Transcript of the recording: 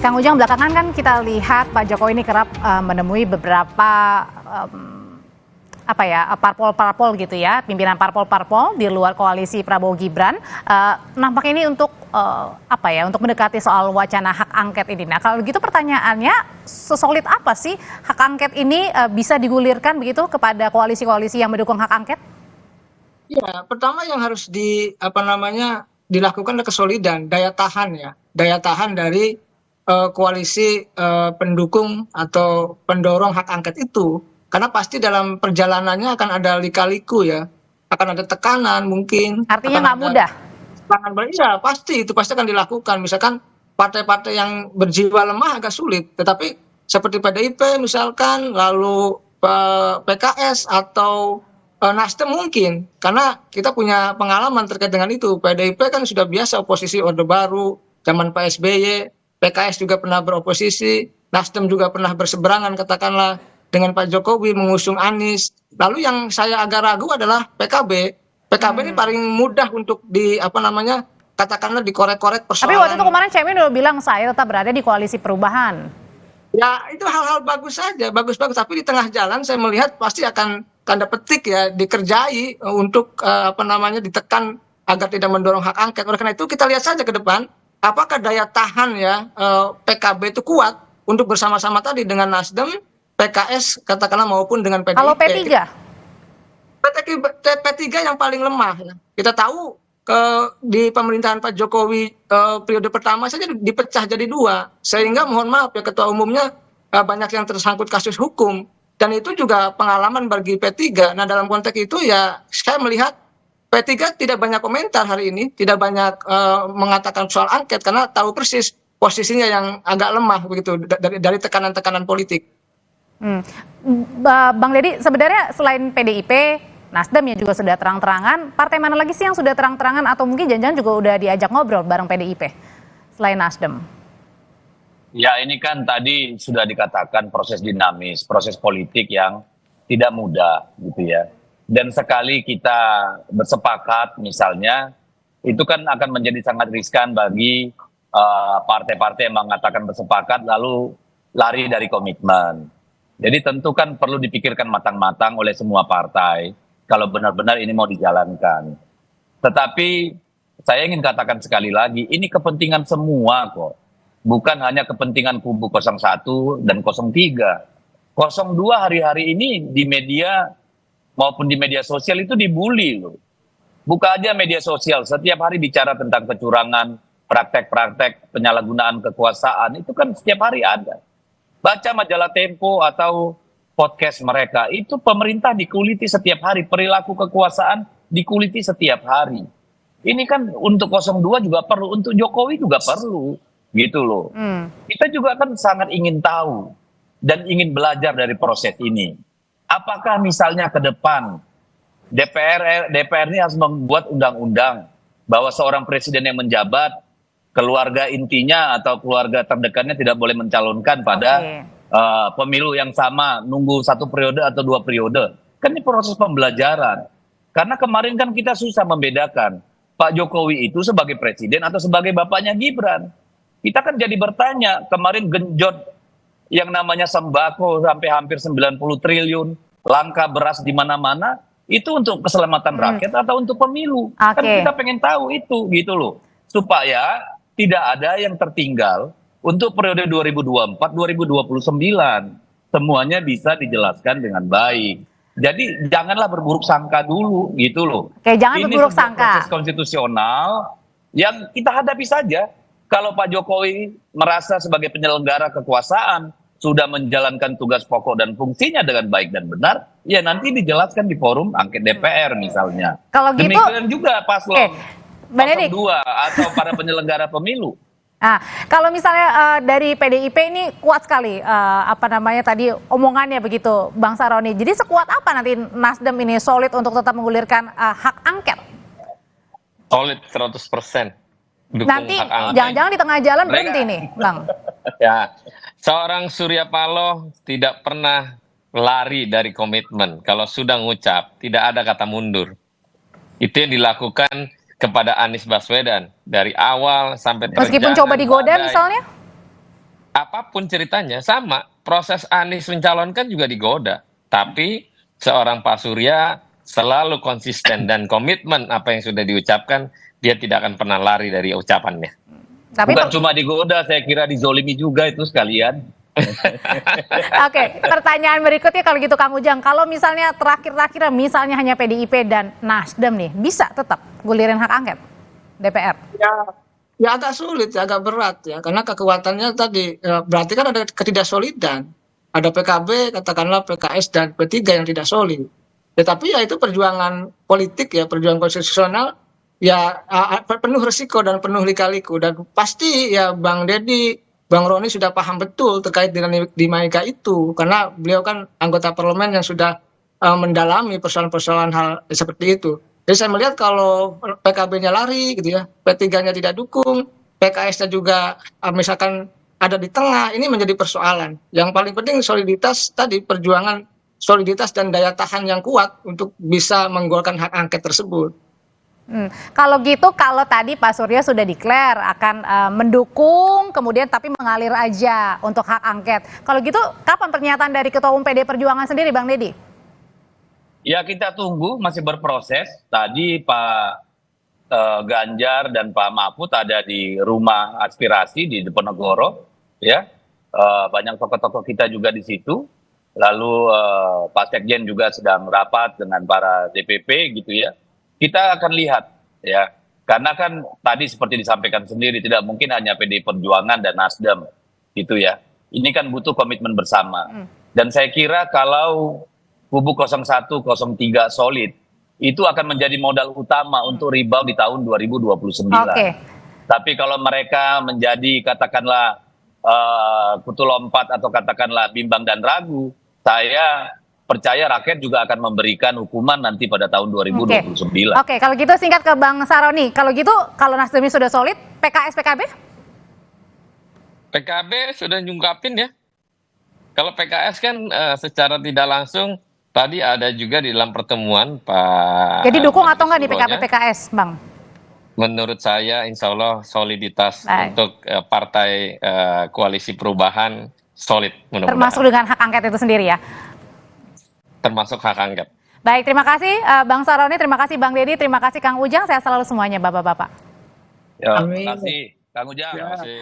Kang Ujang, belakangan kan kita lihat Pak Jokowi ini kerap menemui beberapa parpol-parpol gitu ya, pimpinan parpol-parpol di luar koalisi Prabowo Gibran. Nampaknya ini untuk untuk mendekati soal wacana hak angket ini. Nah, kalau gitu pertanyaannya, sesolid apa sih hak angket ini bisa digulirkan begitu kepada koalisi-koalisi yang mendukung hak angket? Ya, pertama yang harus dilakukan adalah kesolidan, daya tahan dari koalisi pendukung atau pendorong hak angket itu, karena pasti dalam perjalanannya akan ada lika-liku ya, akan ada tekanan mungkin. Artinya nggak mudah. Iya, pasti itu pasti akan dilakukan. Misalkan partai-partai yang berjiwa lemah agak sulit, tetapi seperti PDIP misalkan, lalu PKS atau Nasdem mungkin, karena kita punya pengalaman terkait dengan itu. PDIP kan sudah biasa oposisi Orde Baru, zaman Pak SBY, PKS juga pernah beroposisi, Nasdem juga pernah berseberangan katakanlah dengan Pak Jokowi mengusung Anies. Lalu yang saya agak ragu adalah PKB. PKB ini paling mudah untuk katakanlah dikorek-korek persoalan. Tapi waktu itu kemarin Caimin udah bilang saya tetap berada di koalisi perubahan. Ya itu hal-hal bagus saja, bagus-bagus. Tapi di tengah jalan saya melihat pasti akan tanda petik ya dikerjai untuk ditekan agar tidak mendorong hak angket. Oleh karena itu kita lihat saja ke depan apakah daya tahan ya PKB itu kuat untuk bersama-sama tadi dengan Nasdem, PKS katakanlah maupun dengan PDIP. Kalau P3? P3 yang paling lemah ya. Kita tahu di pemerintahan Pak Jokowi periode pertama saja dipecah jadi dua, sehingga mohon maaf ya ketua umumnya banyak yang tersangkut kasus hukum, dan itu juga pengalaman bagi P3. Nah dalam konteks itu ya saya melihat P3 tidak banyak komentar hari ini, tidak banyak mengatakan soal angket karena tahu persis posisinya yang agak lemah begitu dari tekanan-tekanan politik. Bang Deddy, sebenarnya selain PDIP, Nasdem yang juga sudah terang-terangan, partai mana lagi sih yang sudah terang-terangan atau mungkin jangan-jangan juga udah diajak ngobrol bareng PDIP selain Nasdem? Ya ini kan tadi sudah dikatakan proses dinamis, proses politik yang tidak mudah gitu ya. Dan sekali kita bersepakat misalnya, itu kan akan menjadi sangat riskan bagi partai-partai yang mengatakan bersepakat lalu lari dari komitmen. Jadi tentu kan perlu dipikirkan matang-matang oleh semua partai kalau benar-benar ini mau dijalankan. Tetapi saya ingin katakan sekali lagi, ini kepentingan semua kok. Bukan hanya kepentingan kubu 01 dan 03. 02 hari-hari ini di media maupun di media sosial itu dibully loh. Buka aja media sosial, setiap hari bicara tentang kecurangan, praktek-praktek penyalahgunaan kekuasaan, itu kan setiap hari ada. Baca majalah Tempo atau podcast mereka, itu pemerintah dikuliti setiap hari, perilaku kekuasaan dikuliti setiap hari. Ini kan untuk 02 juga perlu, untuk Jokowi juga perlu, gitu loh. Kita juga kan sangat ingin tahu dan ingin belajar dari proses ini. Apakah misalnya ke depan DPR ini harus membuat undang-undang bahwa seorang presiden yang menjabat, keluarga intinya atau keluarga terdekatnya tidak boleh mencalonkan pada pemilu yang sama, nunggu 1 periode atau 2 periode. Kan ini proses pembelajaran. Karena kemarin kan kita susah membedakan Pak Jokowi itu sebagai presiden atau sebagai bapaknya Gibran. Kita kan jadi bertanya, kemarin genjot yang namanya sembako sampai hampir 90 triliun, langka beras di mana-mana, itu untuk keselamatan rakyat atau untuk pemilu? Kan kita pengen tahu itu gitu loh. Supaya tidak ada yang tertinggal untuk periode 2024-2029. Semuanya bisa dijelaskan dengan baik. Jadi janganlah berburuk sangka dulu gitu loh. Jangan berburuk sangka. Proses konstitusional yang kita hadapi saja. Kalau Pak Jokowi merasa sebagai penyelenggara kekuasaan sudah menjalankan tugas pokok dan fungsinya dengan baik dan benar, ya nanti dijelaskan di forum angket DPR misalnya. Kalau gitu, demikian juga paslon 02 atau para penyelenggara pemilu. Nah, kalau misalnya dari PDIP ini kuat sekali tadi omongannya begitu, Bang Saroni. Jadi sekuat apa nanti Nasdem ini solid untuk tetap menggulirkan hak angket? Solid 100%. Nanti jangan-jangan di tengah jalan berhenti nih, Bang. Ya, seorang Surya Paloh tidak pernah lari dari komitmen. Kalau sudah ngucap, tidak ada kata mundur. Itu yang dilakukan kepada Anies Baswedan dari awal sampai terjadi. Meskipun coba digoda misalnya? apapun ceritanya sama, proses Anies mencalonkan juga digoda. Tapi seorang Pak Surya selalu konsisten dan komitmen apa yang sudah diucapkan, dia tidak akan pernah lari dari ucapannya. Tapi Bukan cuma digoda, saya kira dizolimi juga itu sekalian. Oke, pertanyaan berikutnya kalau gitu Kang Ujang, kalau misalnya terakhir-terakhir misalnya hanya PDIP dan Nasdem nih, bisa tetap gulirin hak angket DPR? Ya agak sulit, ya, agak berat ya, karena kekuatannya tadi berarti kan ada ketidaksolidan. Ada PKB, katakanlah PKS dan P3 yang tidak solid. Tetapi ya itu perjuangan politik ya, perjuangan konstitusional ya penuh risiko dan penuh lika-liku, dan pasti ya Bang Deddy, Bang Roni sudah paham betul terkait dengan dinamika itu, karena beliau kan anggota parlemen yang sudah mendalami persoalan-persoalan hal seperti itu. Jadi saya melihat kalau PKB-nya lari gitu ya, P3-nya tidak dukung, PKS-nya juga misalkan ada di tengah, ini menjadi persoalan. Yang paling penting soliditas tadi, perjuangan soliditas dan daya tahan yang kuat untuk bisa menggolkan hak angket tersebut. Kalau gitu, kalau tadi Pak Surya sudah declare akan mendukung, kemudian tapi mengalir aja untuk hak angket. Kalau gitu, kapan pernyataan dari Ketua Umum PD Perjuangan sendiri, Bang Deddy? Ya kita tunggu, masih berproses. Tadi Pak Ganjar dan Pak Mahfud ada di rumah aspirasi di Diponegoro, ya. Banyak tokoh-tokoh kita juga di situ. Lalu Pak Sekjen juga sedang rapat dengan para DPP gitu ya. Kita akan lihat ya, karena kan tadi seperti disampaikan sendiri, tidak mungkin hanya PDI Perjuangan dan Nasdem gitu ya. Ini kan butuh komitmen bersama. Dan saya kira kalau kubu 01, 03 solid, itu akan menjadi modal utama untuk rebound di tahun 2029. Oke. Tapi kalau mereka menjadi katakanlah kutu lompat atau katakanlah bimbang dan ragu, saya percaya rakyat juga akan memberikan hukuman nanti pada tahun 2029. Oke, kalau gitu singkat ke Bang Saroni. Kalau gitu, kalau Nasdem ini sudah solid, PKS, PKB? PKB sudah nyungkapin ya. Kalau PKS kan secara tidak langsung, tadi ada juga di dalam pertemuan Pak. Jadi dukung atau enggak di PKB, Suronya. PKS, Bang? Menurut saya insya Allah soliditas untuk partai koalisi perubahan solid. Termasuk dengan hak angket itu sendiri ya? Termasuk hak angket. Baik, terima kasih Bang Saroni, terima kasih Bang Deddy, terima kasih Kang Ujang, sehat selalu semuanya Bapak-Bapak. Ya, terima kasih Kang Ujang. Terima kasih.